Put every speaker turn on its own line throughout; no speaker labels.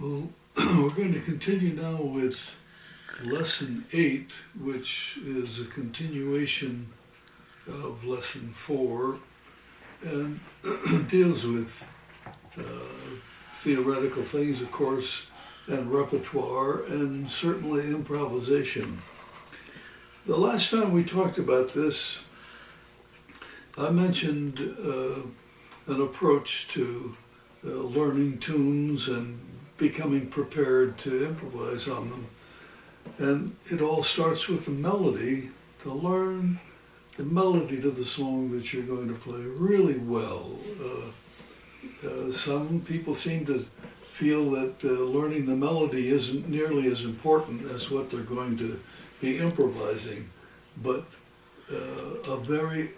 Well, we're going to continue now with Lesson 8, which is a continuation of Lesson 4, and deals with uh, theoretical things, of course, and repertoire, and certainly improvisation. The last time we talked about this, I mentioned an approach to learning tunes and becoming prepared to improvise on them. And it all starts with the melody, to learn the melody to the song that you're going to play really well. Some people seem to feel that learning the melody isn't nearly as important as what they're going to be improvising, but a very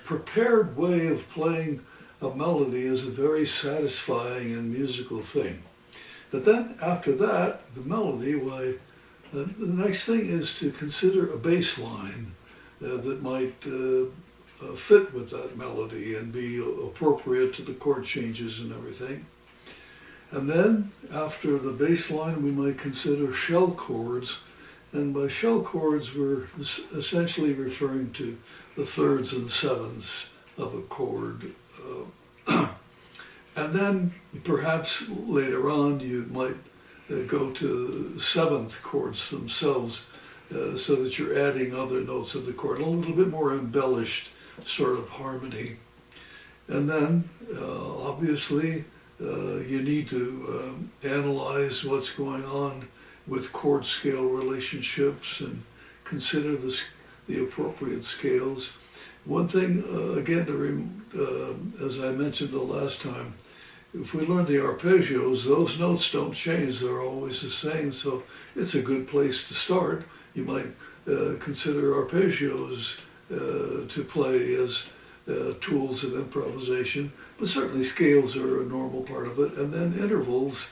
prepared way of playing a melody is a very satisfying and musical thing. But then after that, the melody, why, the next thing is to consider a bass line that might fit with that melody and be appropriate to the chord changes and everything. And then after the bass line, we might consider shell chords. And by shell chords, we're essentially referring to the thirds and sevenths of a chord. And then perhaps later on you might go to seventh chords themselves so that you're adding other notes of the chord, a little bit more embellished sort of harmony. And then obviously you need to analyze what's going on with chord scale relationships and consider the appropriate scales. One thing, again, as I mentioned the last time, if we learn the arpeggios, those notes don't change, they're always the same, so it's a good place to start. You might consider arpeggios to play as tools of improvisation, but certainly scales are a normal part of it, and then intervals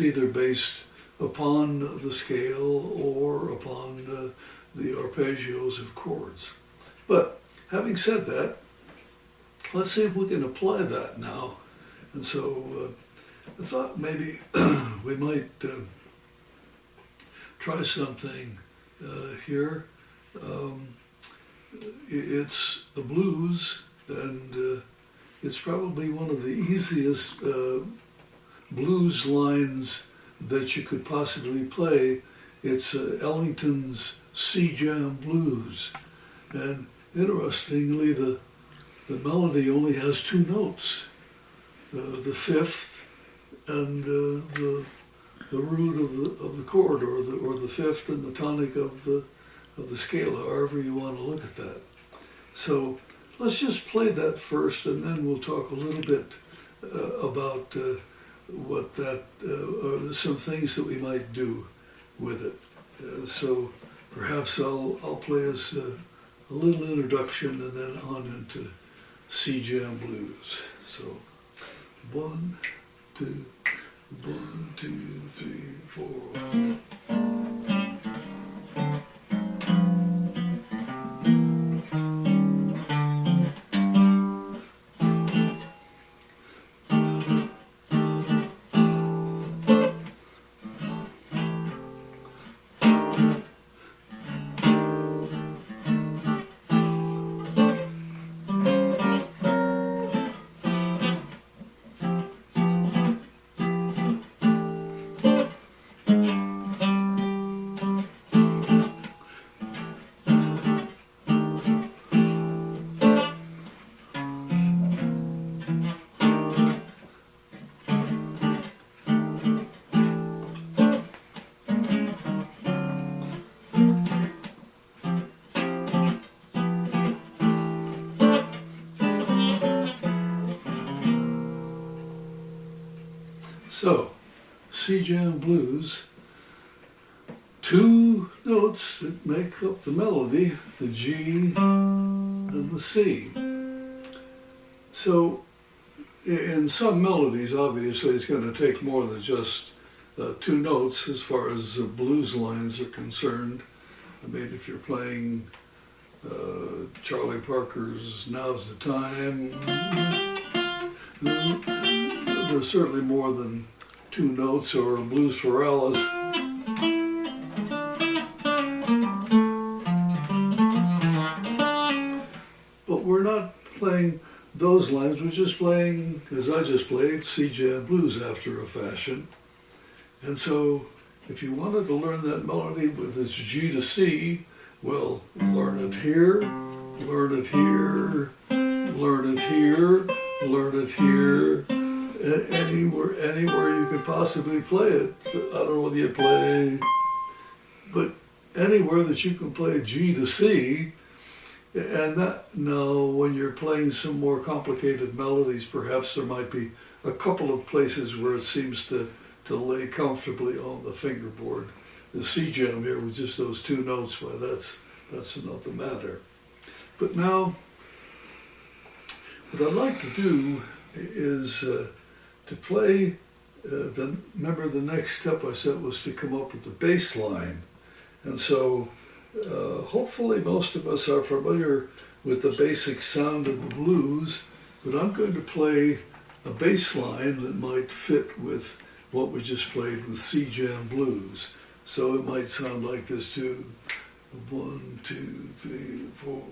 either based upon the scale or upon the arpeggios of chords. But having said that, let's see if we can apply that now. And so I thought maybe we might try something here. It's a blues, and it's probably one of the easiest blues lines that you could possibly play. It's Ellington's C Jam Blues. And interestingly, the melody only has two notes. The fifth and the root of the chord, or the fifth and the tonic of the scale, however you want to look at that. So let's just play that first, and then we'll talk a little bit about what that some things that we might do with it. So perhaps I'll play us a little introduction and then on into C Jam Blues. So. 1, 2, 1, 2, 3, 4. So, C Jam Blues, two notes that make up the melody, the G and the C. So, in some melodies, obviously, it's going to take more than just two notes as far as blues lines are concerned. I mean, if you're playing Charlie Parker's Now's the Time, there's certainly more than two notes, or blues for Alice. But we're not playing those lines, we're just playing, as I just played, C-jam blues after a fashion. And so if you wanted to learn that melody with its G to C, well, learn it here, learn it here, learn it here, learn it here, anywhere you could possibly play it. I don't know whether you play, but anywhere that you can play G to C. And that, now, when you're playing some more complicated melodies, perhaps there might be a couple of places where it seems to lay comfortably on the fingerboard. The C-jam here with just those two notes, well, that's another matter. But now, what I'd like to do is to play, remember the next step I said was to come up with the bass line. And so, hopefully most of us are familiar with the basic sound of the blues, but I'm going to play a bass line that might fit with what we just played with C-jam blues. So it might sound like this too. 1, 2, 3, 4.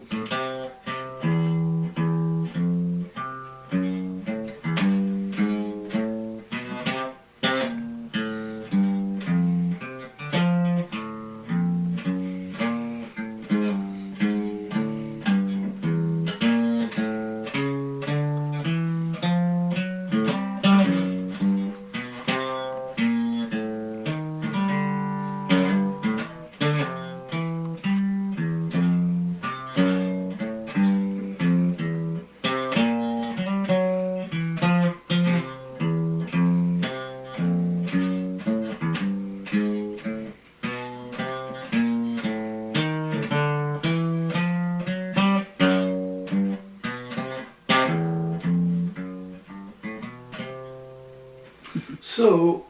So,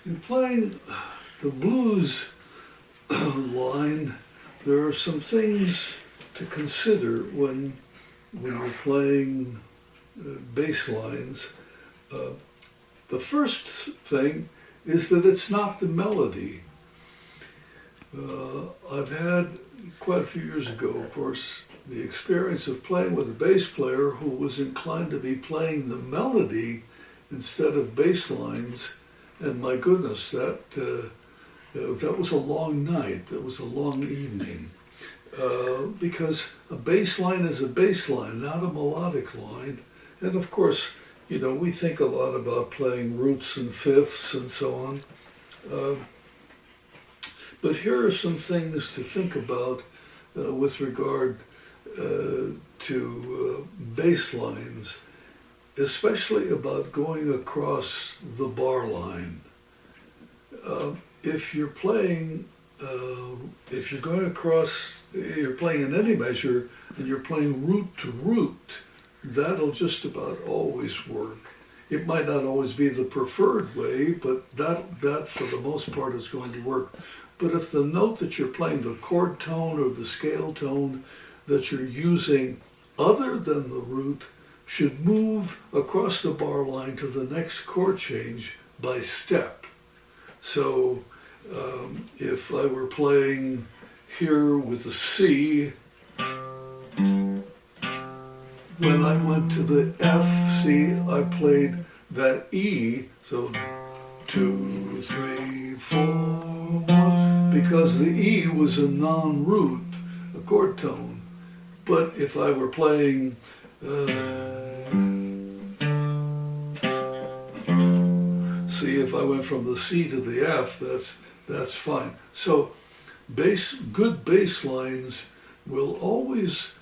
in playing the blues line, there are some things to consider when you're playing bass lines. The first thing is that it's not the melody. I've had quite a few years ago, of course, the experience of playing with a bass player who was inclined to be playing the melody instead of bass lines, and my goodness, that was a long night. That was a long evening, because a bass line is a bass line, not a melodic line. And of course, you know, we think a lot about playing roots and fifths and so on. But here are some things to think about with regard to bass lines, especially about going across the bar line. If you're playing, if you're going across, you're playing in any measure, and you're playing root to root, that'll just about always work. It might not always be the preferred way, but that for the most part is going to work. But if the note that you're playing, the chord tone or the scale tone that you're using other than the root, should move across the bar line to the next chord change by step. So if I were playing here with a C, when I went to the F, see, I played that E, so 2, 3, 4, 1, because the E was a non-root, a chord tone. But if I were playing see, if I went from the C to the F, that's fine. So good bass lines will always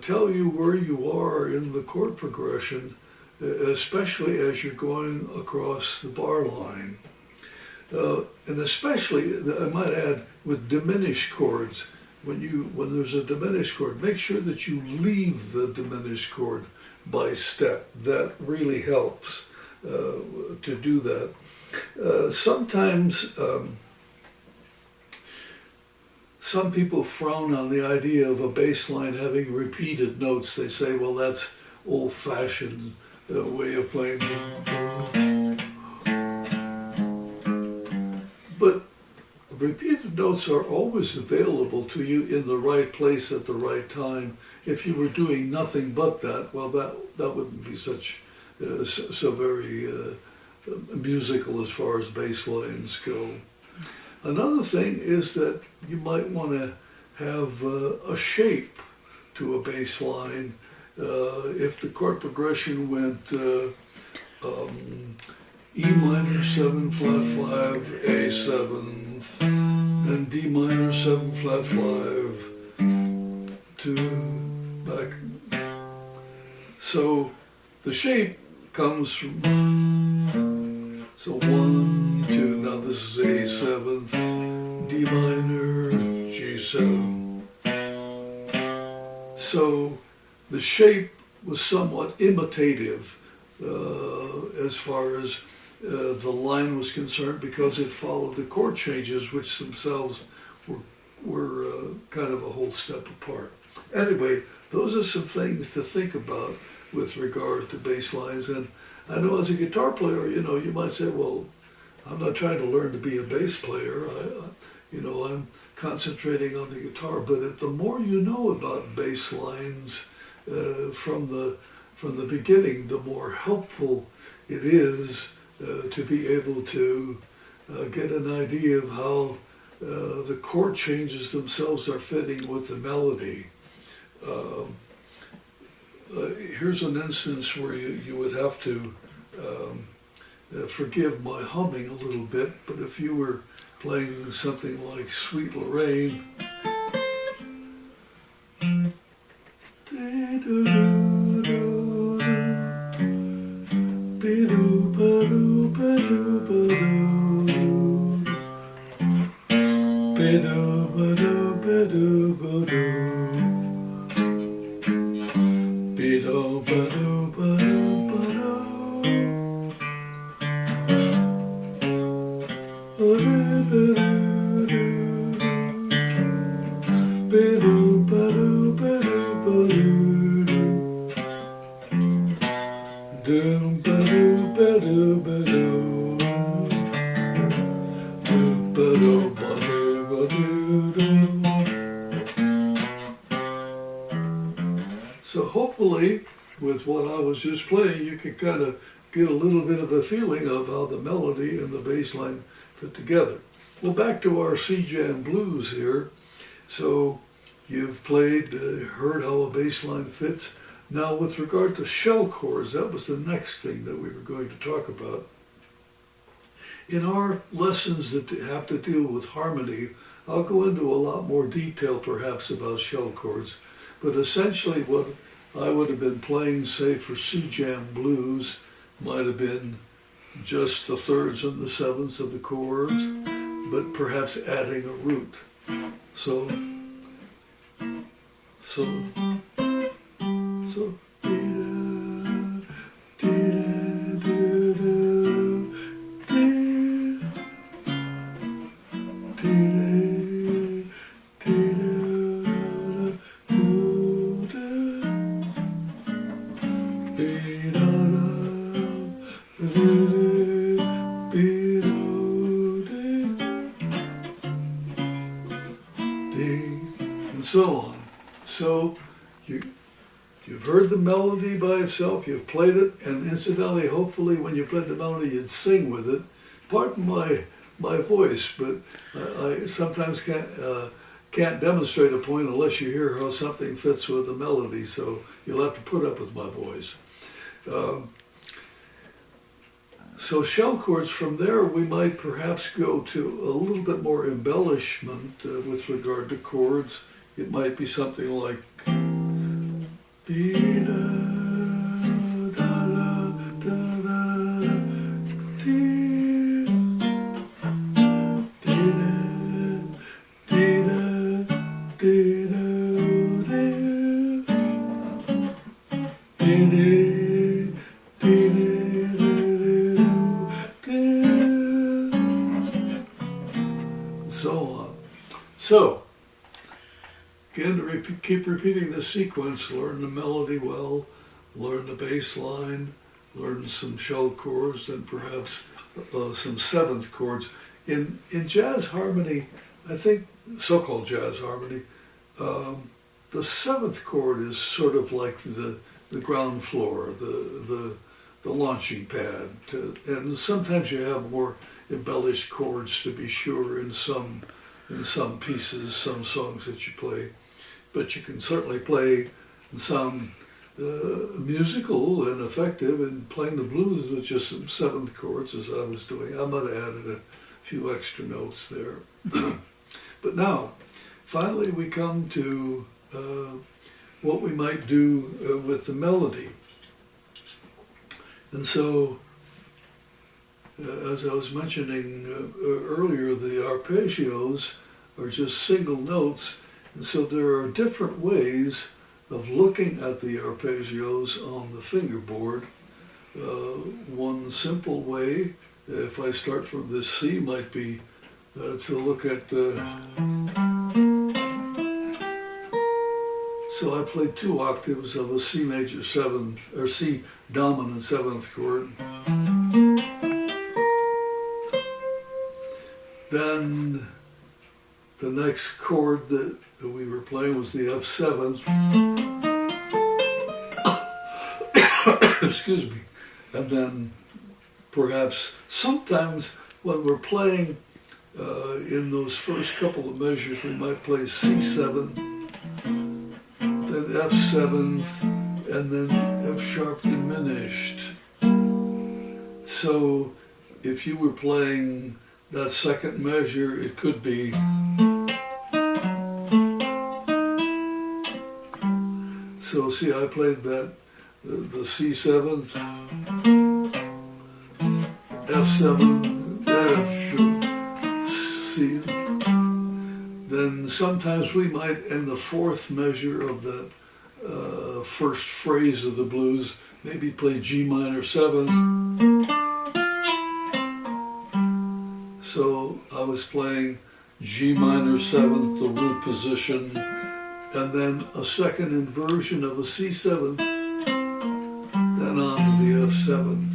tell you where you are in the chord progression, especially as you're going across the bar line. And especially, I might add, with diminished chords, when there's a diminished chord, make sure that you leave the diminished chord by step. That really helps to do that. Sometimes some people frown on the idea of a bass line having repeated notes. They say, well, that's old-fashioned way of playing. But repeated notes are always available to you in the right place at the right time. If you were doing nothing but that, well, that wouldn't be so very musical as far as bass lines go. Another thing is that you might want to have a shape to a bass line. If the chord progression went E minor 7 flat 5, A 7th, and D minor 7 flat 5 to back. So the shape comes from, so 1, 2, now this is A 7th, D minor, G7. So the shape was somewhat imitative as far as the line was concerned, because it followed the chord changes, which themselves were kind of a whole step apart. Anyway, those are some things to think about with regard to bass lines. And I know as a guitar player, you might say, well, I'm not trying to learn to be a bass player. I'm concentrating on the guitar. But the more you know about bass lines from the beginning, the more helpful it is to be able to get an idea of how the chord changes themselves are fitting with the melody. Here's an instance where you would have to forgive my humming a little bit, but if you were playing something like Sweet Lorraine, So hopefully, with what I was just playing, you can kind of get a little bit of a feeling of how the melody and the bass line fit together. Well, back to our C-Jam blues here. So you've played, heard how a bass line fits. Now, with regard to shell chords, that was the next thing that we were going to talk about. In our lessons that have to deal with harmony, I'll go into a lot more detail perhaps about shell chords, but essentially what I would have been playing, say, for C-Jam blues might have been just the thirds and the sevenths of the chords, but perhaps adding a root. So. And so on. So you've heard the melody by itself, you've played it, and incidentally, hopefully when you played the melody, you'd sing with it. Pardon my voice, but I sometimes can't demonstrate a point unless you hear how something fits with the melody, so you'll have to put up with my voice. So shell chords, from there we might perhaps go to a little bit more embellishment with regard to chords. It might be something like so on. So, again, to keep repeating this sequence, learn the melody well, learn the bass line, learn some shell chords, and perhaps some seventh chords. In jazz harmony, I think, so-called jazz harmony, the seventh chord is sort of like the ground floor, the launching pad. And sometimes you have more embellished chords, to be sure, in some pieces, some songs that you play. But you can certainly play and sound musical and effective in playing the blues with just some seventh chords, as I was doing. I might have added a few extra notes there. But now, finally we come to what we might do with the melody. And so, as I was mentioning earlier, the arpeggios are just single notes, and so there are different ways of looking at the arpeggios on the fingerboard. One simple way, if I start from this C, might be to look at so I played 2 octaves of a C major seventh, or C dominant seventh chord. Then the next chord that we were playing was the F seventh. Excuse me. And then perhaps sometimes when we're playing in those first couple of measures, we might play C7, then F7, and then F sharp diminished. So if you were playing that second measure, it could be so. See, I played that the C7, F7, C. Then sometimes we might, in the fourth measure of that first phrase of the blues, maybe play G minor 7th. So I was playing G minor 7th, the root position, and then a second inversion of a C7, then on to the F7th.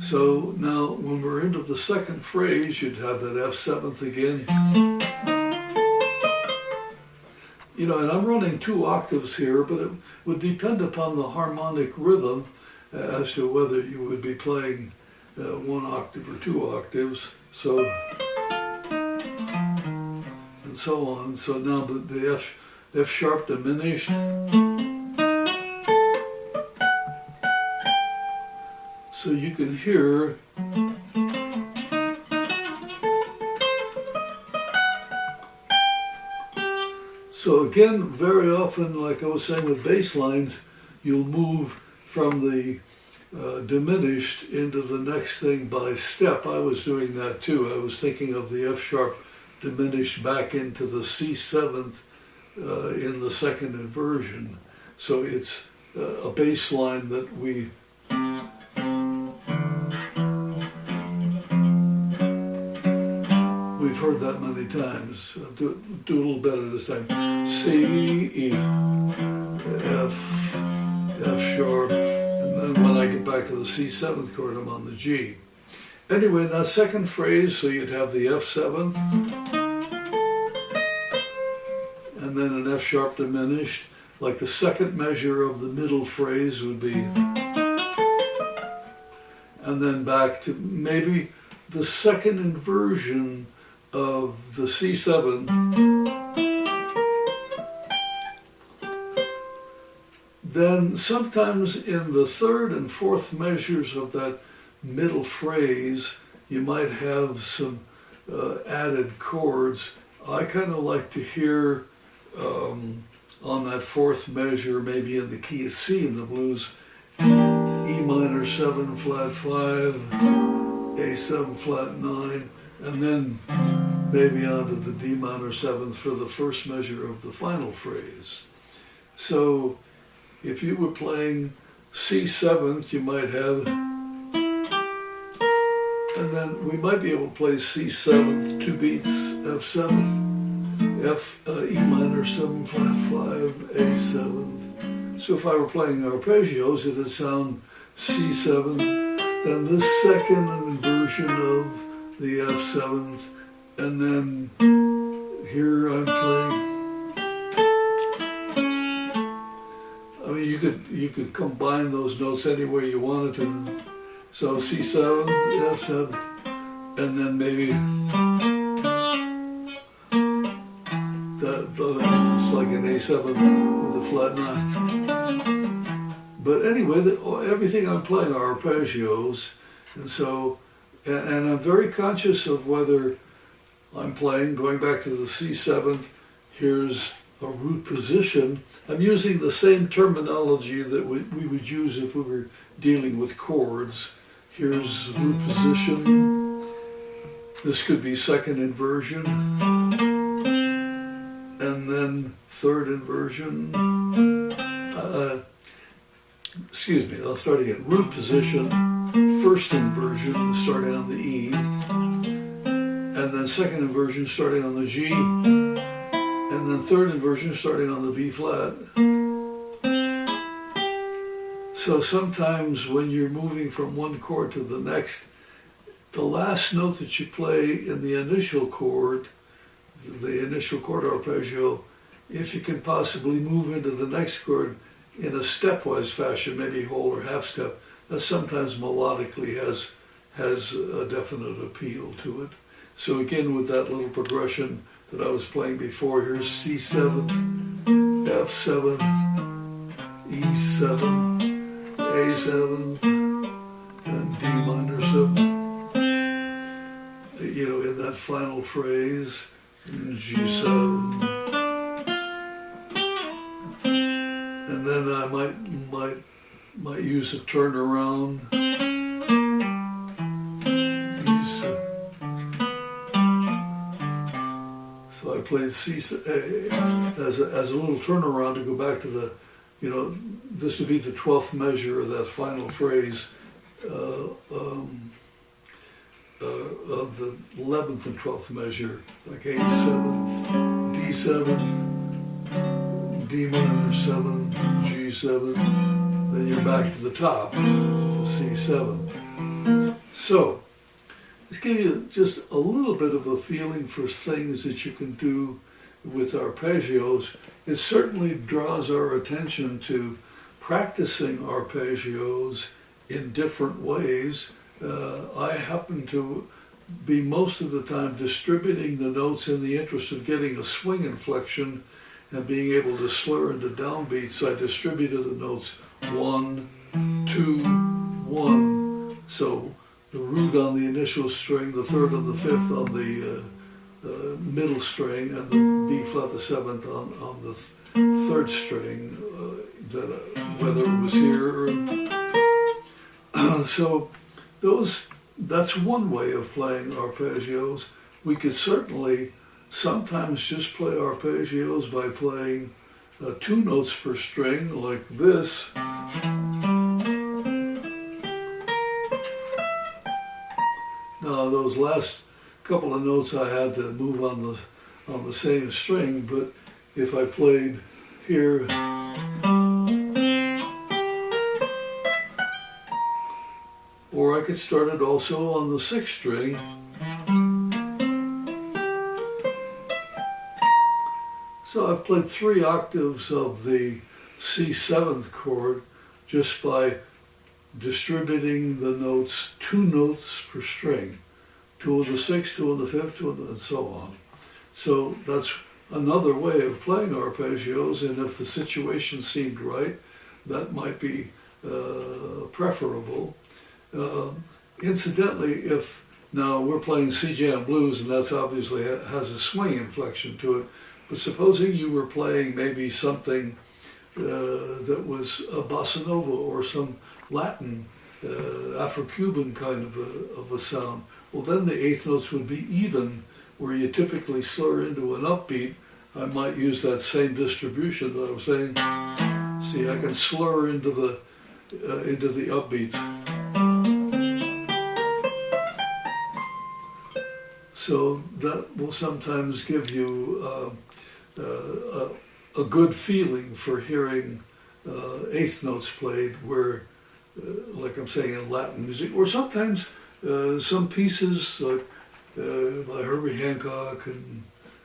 So now when we're into the second phrase, you'd have that F7th again. You know, and I'm running 2 octaves here, but it would depend upon the harmonic rhythm as to whether you would be playing 1 octave or 2 octaves. So, and so on. So now the F sharp diminished. So you can hear so again, very often, like I was saying with bass lines, you'll move from the diminished into the next thing by step. I was doing that too. I was thinking of the F sharp diminished back into the C7th in the second inversion. So it's a bass line that we've heard that many times. Do a little better this time. C, E, F sharp, and then when I get back to the C7th chord, I'm on the G. Anyway, in that second phrase, so you'd have the F7th, and then an F sharp diminished, like the second measure of the middle phrase would be, and then back to maybe the second inversion of the C7, then sometimes in the third and fourth measures of that middle phrase, you might have some added chords. I kind of like to hear on that fourth measure, maybe in the key of C in the blues, E minor 7 flat 5, A7 flat 9, and then maybe onto the D minor 7th for the first measure of the final phrase. So if you were playing C7th, you might have, and then we might be able to play C7th, 2 beats, F7, E minor 7 flat 5, A7th. So if I were playing arpeggios, it would sound C7, then this second inversion of the F7th, and then here I'm playing. I mean, you could combine those notes any way you wanted to. So C7, F7, and then maybe it's like an A7 with a flat 9. But anyway, everything I'm playing are arpeggios, and so, and I'm very conscious of whether I'm playing, going back to the C7th, here's a root position. I'm using the same terminology that we would use if we were dealing with chords. Here's root position. This could be second inversion. And then third inversion. Excuse me, I'll start again. Root position, first inversion starting on the E. And then second inversion starting on the G. And then third inversion starting on the B flat. So sometimes when you're moving from one chord to the next, the last note that you play in the initial chord arpeggio, if you can possibly move into the next chord in a stepwise fashion, maybe whole or half step, that sometimes melodically has a definite appeal to it. So again, with that little progression that I was playing before, here's C7, F7, E7, A7, and D minor 7. You know, in that final phrase, G7. And then I might use a turnaround. So I played C as a little turnaround to go back to the, you know, this would be the 12th measure of that final phrase of the 11th and 12th measure, like A7th, D7th, D minor 7, G7, then you're back to the top, to C7. So, let's give you just a little bit of a feeling for things that you can do with arpeggios. It certainly draws our attention to practicing arpeggios in different ways. I happen to be most of the time distributing the notes in the interest of getting a swing inflection and being able to slur into downbeats. I distributed the notes 1, 2, 1. So the root on the initial string, the third and the fifth on the middle string, and the B flat, the seventh on the third string, whether it was here or... So that's one way of playing arpeggios. We could certainly sometimes just play arpeggios by playing 2 notes per string, like this. Now those last couple of notes I had to move on the same string, but if I played here, or I could start it also on the 6th string. So I've played 3 octaves of the C7th chord just by distributing the notes 2 notes per string, 2 on the 6th, 2 on the 5th, 2 on the, and so on. So that's another way of playing arpeggios, and if the situation seemed right, that might be preferable. Incidentally, if now we're playing C-jam blues, and that's obviously has a swing inflection to it, but supposing you were playing maybe something that was a bossa nova or some Latin, Afro-Cuban kind of a sound, well then the 8th notes would be even, where you typically slur into an upbeat. I might use that same distribution that I was saying. See, I can slur into the upbeats. So that will sometimes give you a good feeling for hearing 8th notes played where, like I'm saying, in Latin music, or sometimes some pieces, like by Herbie Hancock and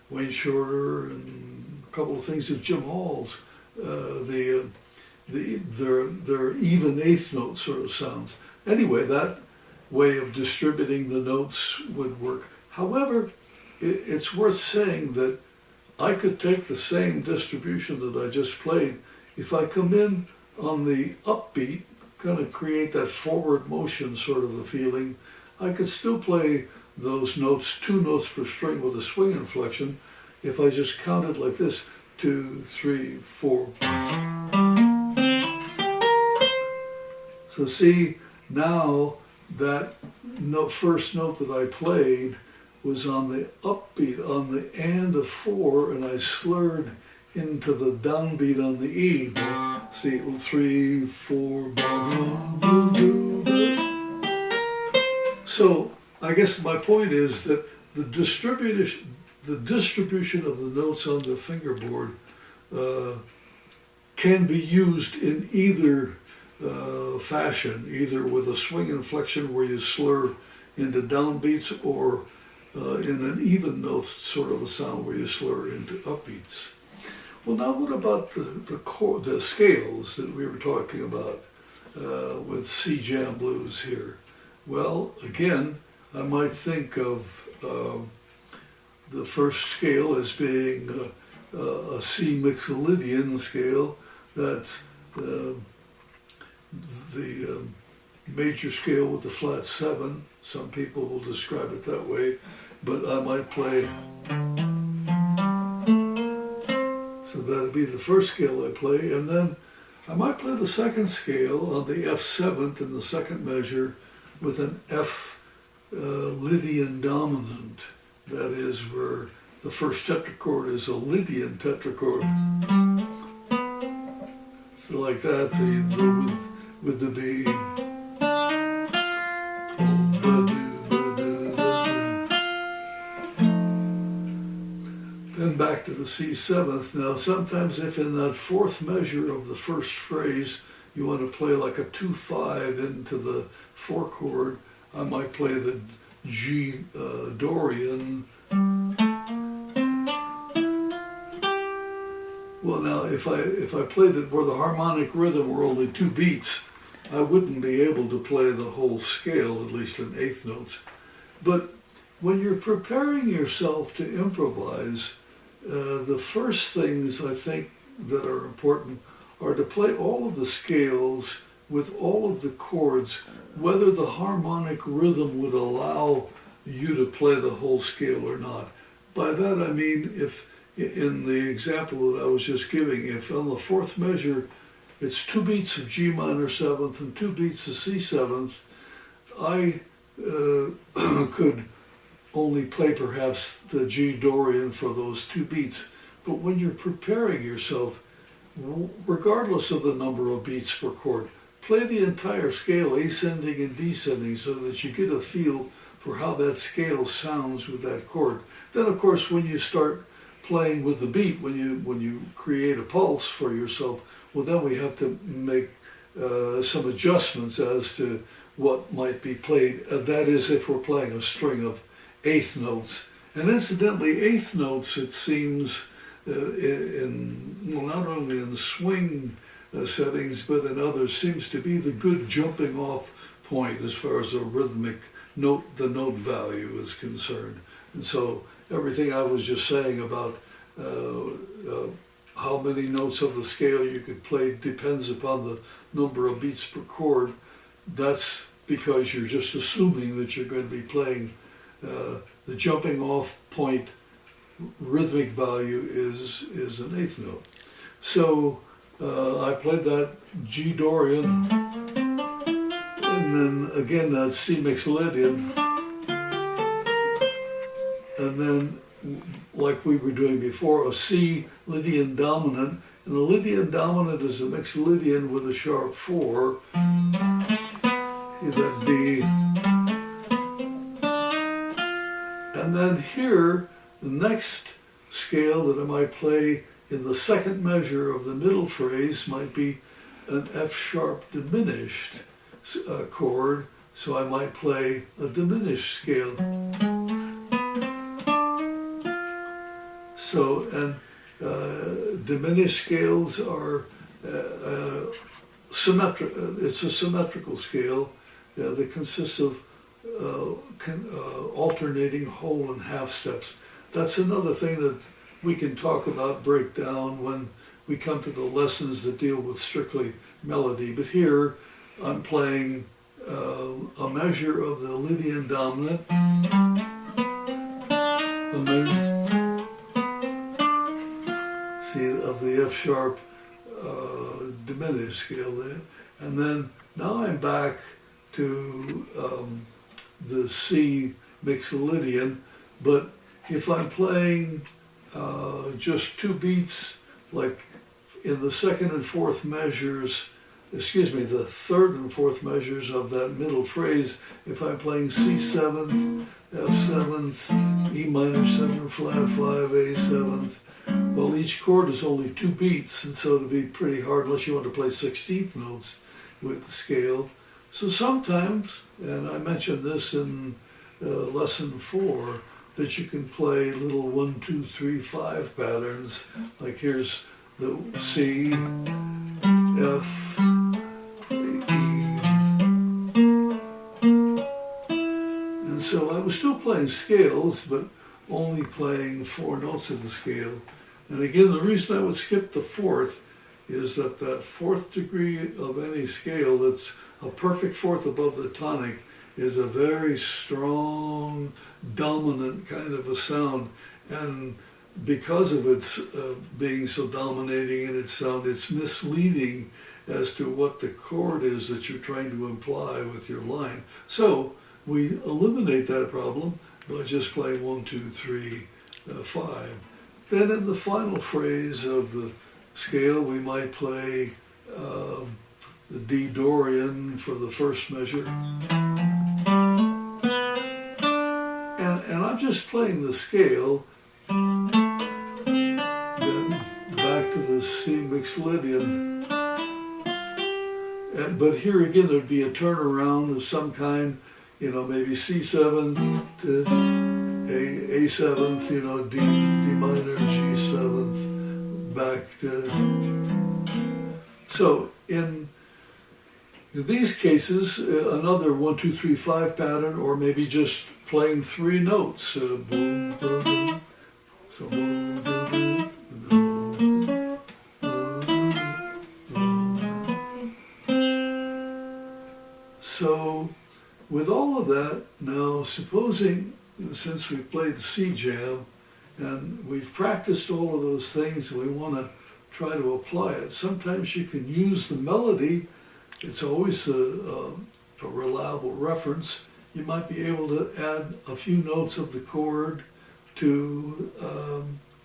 Wayne Shorter and a couple of things of Jim Hall's. They're even eighth note sort of sounds. Anyway, that way of distributing the notes would work. However, it's worth saying that I could take the same distribution that I just played. If I come in on the upbeat, kind of create that forward motion sort of a feeling, I could still play those notes, 2 notes per string with a swing inflection, if I just counted like this, 2, 3, 4. So see, now that first note that I played was on the upbeat, on the and of 4, and I slurred into the downbeat on the E. See, 3, 4, so I guess my point is that the distribution of the notes on the fingerboard can be used in either fashion, either with a swing inflection where you slur into downbeats, or in an even note sort of a sound where you slur into upbeats. Well, now what about the scales that we were talking about with C Jam Blues here? Well, again, I might think of the first scale as being a C Mixolydian scale. That's the major scale with the flat 7. Some people will describe it that way, but I might play. So that'd be the first scale I play, and then I might play the second scale on the F7th in the second measure with an F Lydian dominant. That is where the first tetrachord is a Lydian tetrachord. So like that, so you go with the B. Then back to the C7th. Now sometimes if in that fourth measure of the first phrase you want to play like a 2-5 into the 4 chord, I might play the G Dorian. Well, now if I played it where the harmonic rhythm were only 2 beats, I wouldn't be able to play the whole scale, at least in eighth notes. But when you're preparing yourself to improvise, the first things I think that are important are to play all of the scales with all of the chords, whether the harmonic rhythm would allow you to play the whole scale or not. By that I mean, if in the example that I was just giving, if on the fourth measure it's 2 beats of G minor 7th and 2 beats of C 7th, I could only play perhaps the G Dorian for those 2 beats. But when you're preparing yourself, regardless of the number of beats per chord, play the entire scale, ascending and descending, so that you get a feel for how that scale sounds with that chord. Then of course when you start playing with the beat, when you create a pulse for yourself, well then we have to make some adjustments as to what might be played. That is, if we're playing a string of eighth notes. And incidentally, eighth notes, it seems, not only in swing settings, but in others, seems to be the good jumping off point as far as a rhythmic note, the note value is concerned. And so everything I was just saying about how many notes of the scale you could play depends upon the number of beats per chord. That's because you're just assuming that you're going to be playing the jumping off point rhythmic value is an eighth note. So I played that G Dorian, and then again that C Mixolydian, and then like we were doing before, a C Lydian dominant, and a Lydian dominant is a Mixolydian with a sharp 4, that D. And then here, the next scale that I might play in the second measure of the middle phrase might be an F sharp diminished chord, so I might play a diminished scale. So, and diminished scales are symmetric. It's a symmetrical scale that consists of alternating whole and half steps. That's another thing that we can talk about, break down when we come to the lessons that deal with strictly melody. But here I'm playing a measure of the Lydian dominant, a measure, see, of the F sharp diminished scale there, and then now I'm back to the C Mixolydian, but if I'm playing just two beats, like in the second and fourth measures, the third and fourth measures of that middle phrase, if I'm playing C seventh, F seventh, E minor 7 flat 5, A seventh, well, each chord is only 2 beats, and so it'd be pretty hard unless you want to play 16th notes with the scale. So sometimes, and I mentioned this in lesson 4, that you can play little 1, 2, 3, 5 patterns. Like here's the C, F, E. And so I was still playing scales, but only playing 4 notes of the scale. And again, the reason I would skip the fourth is that that fourth degree of any scale that's a perfect fourth above the tonic is a very strong, dominant kind of a sound. And because of its being so dominating in its sound, it's misleading as to what the chord is that you're trying to imply with your line. So we eliminate that problem by just playing 1, 2, 3, 5. Then in the final phrase of the scale, we might play the D Dorian for the first measure. And I'm just playing the scale, then back to the C Mixolydian. But here again, there'd be a turnaround of some kind, maybe C7 to A seventh, D minor, G seventh, back to. So in these cases, another 1, 2, 3, 5 pattern, or maybe just playing 3 notes. Boom, boom, boom. So boom, boom, boom, boom, boom. So with all of that, now supposing, since we played the C jam and we've practiced all of those things and we want to try to apply it, sometimes you can use the melody. It's always a reliable reference. You might be able to add a few notes of the chord to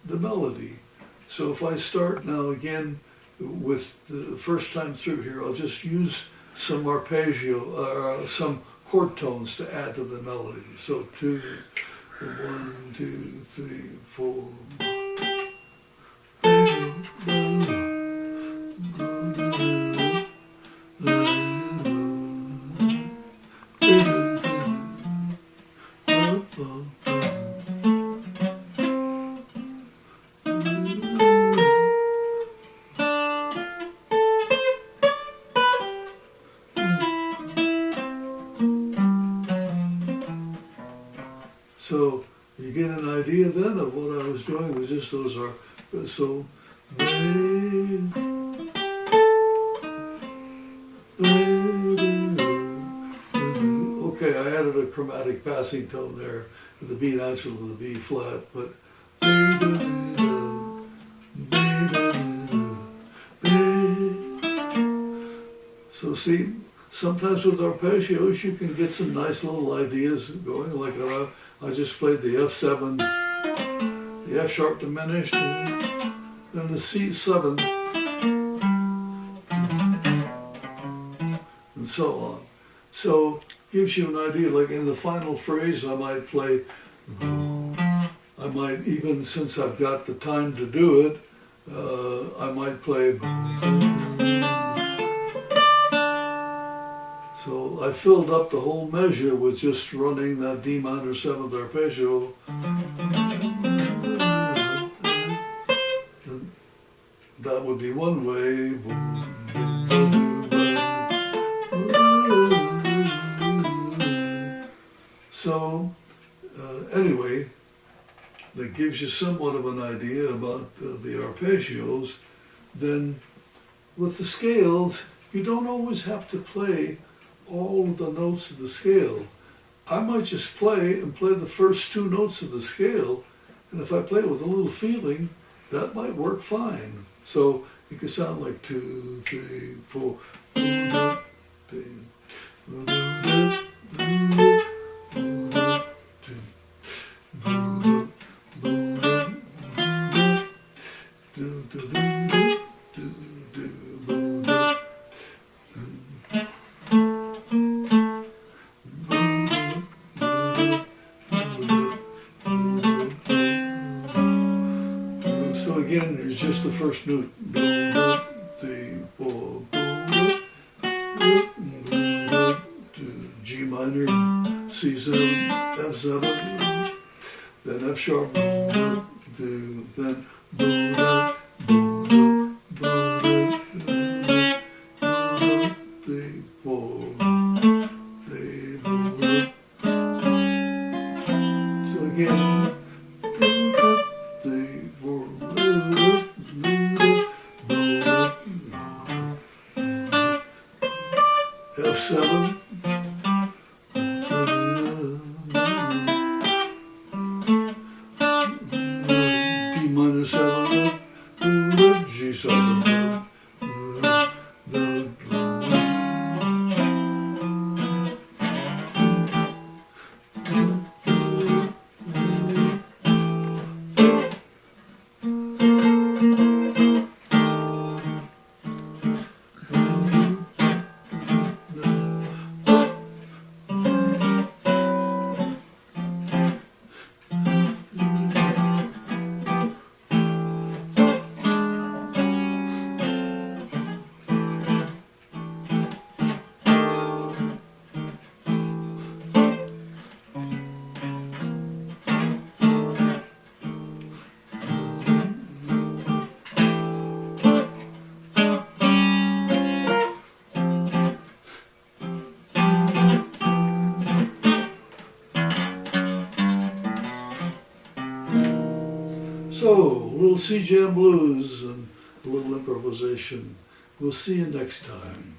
the melody. So if I start now again with the first time through here, I'll just use some arpeggio, some chord tones to add to the melody. So 2, 1, 2, 3, 4. So you get an idea then of what I was doing was just those are so. Okay, I added a chromatic passing tone there with the B natural to the B flat, but so see, sometimes with arpeggios you can get some nice little ideas going, like I just played the F7, the F sharp diminished, and then the C7, and so on. So gives you an idea, like in the final phrase I might play, I might, even since I've got the time to do it, I might play. So I filled up the whole measure with just running that D minor 7th arpeggio. would be one way. So, anyway, that gives you somewhat of an idea about the arpeggios. Then with the scales, you don't always have to play all of the notes of the scale. I might just play the first two notes of the scale, and if I play it with a little feeling, that might work fine. So it could sound like 2, 3, 4. So again, it's just the first note. G minor, C7, F7, then F sharp, then so again, F7, D minor 7, G7. So, a little C Jam blues and a little improvisation. We'll see you next time.